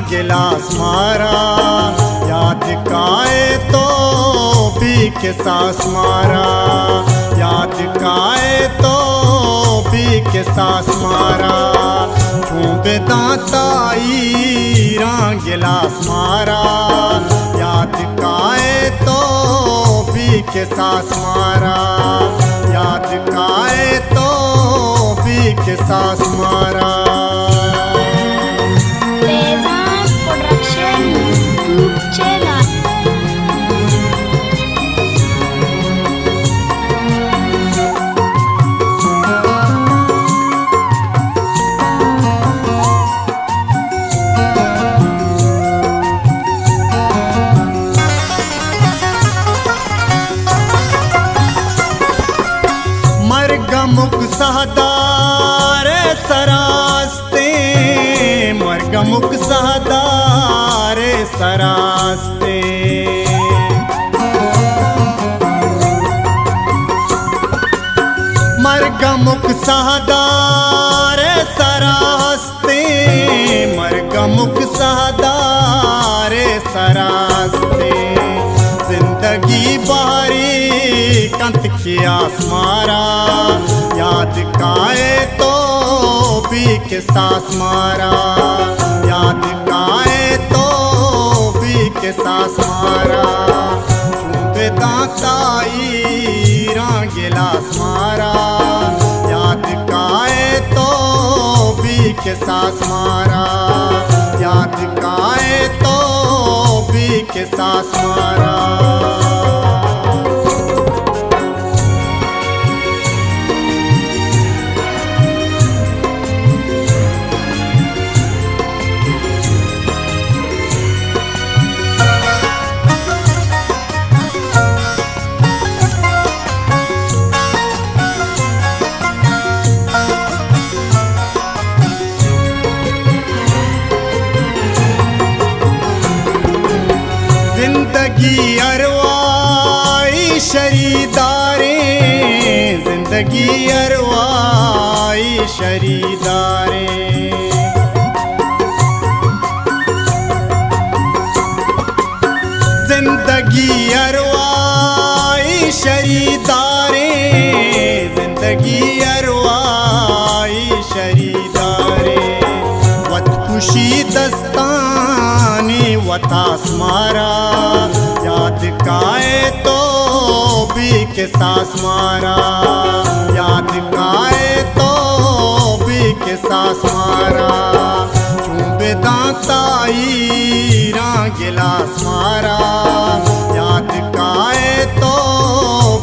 गिलास मारा, याद काए तो भी के सास मारा, याद काए तो भी के सास मारा। छूबे दाताई गिलास मारा, याद काए तो भी के सास मारा, याद काए तो भी के सास मारा। मुख सहदार सरास्ते, मर्ग मुख सहदार सरास्ते। मर्ग मुख सहदार सरास्ते, मर्ग मुख सहदार सरास्ते। जिंदगी बारी कंत की आस मारा, याद काए तो भी के सास मारा, याद काए तो भी के सास मारा। छूबे दाताई गिलास मारा, याद काए तो भी के सास मारा, याद काए तो भी के सास मारा। जिंदगी अरवाई शरीदारे, जिंदगी अरवाई शरीदारे। जिंदगी अरवाई शरीदारे, जिंदगी अरवाई शरीदारे। वत खुशी दस्तानी वतास मारा, याद काए तो भी के सास मारा, याद काए तो भी के सास मारा। छूबे दाताई गिलास मारा, याद काए तो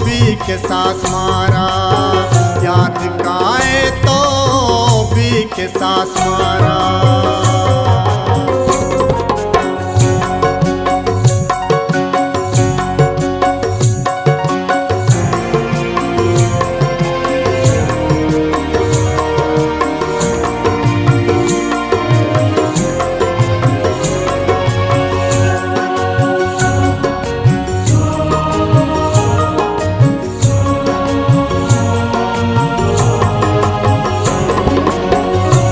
भी के सास मारा, याद काए तो भी के सास मारा।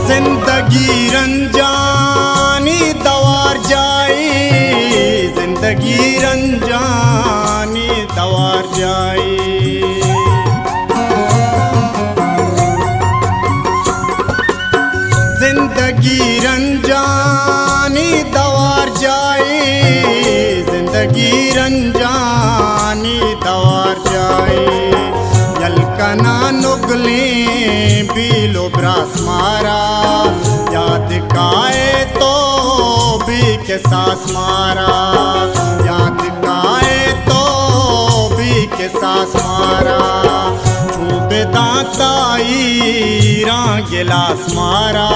जिंदगी रंजानी दवार जाई, जिंदगी रंजानी दवार जाई। जिंदगी रंजानी दवार जाई, जिंदगी रंजानी दवार जाई। यलकना नुगले बीलो ब्रास मारा, याद काए तो भी के सास मारा, याद काए तो भी के सास मारा। छूबे दाताई गिलास मारा,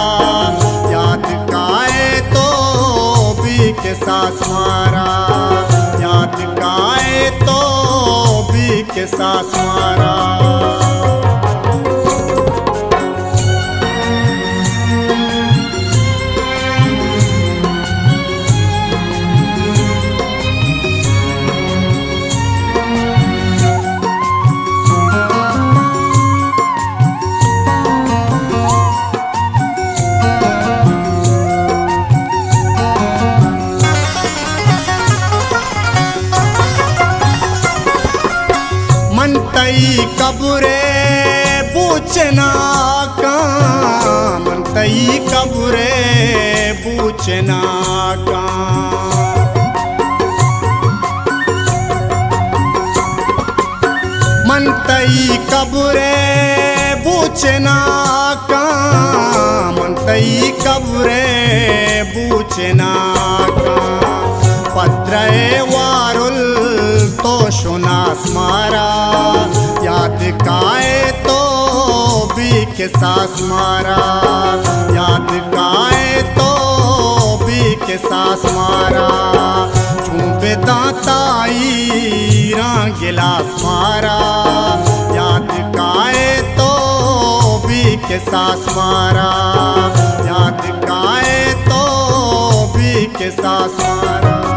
याद काए तो भी के सास मारा, याद काए तो भी के सास मारा। पूछना का मनतई कब्रे पूछना का मनतई कब्रे पूछना का पत्रे वारुल तो शुनास मारा याद काए तो भी के सास मारा याद काए तो भी के सास मारा चूबे दाताई गिलास मारा याद काए तो भी के सास मारा याद काए तो भी के सास मारा।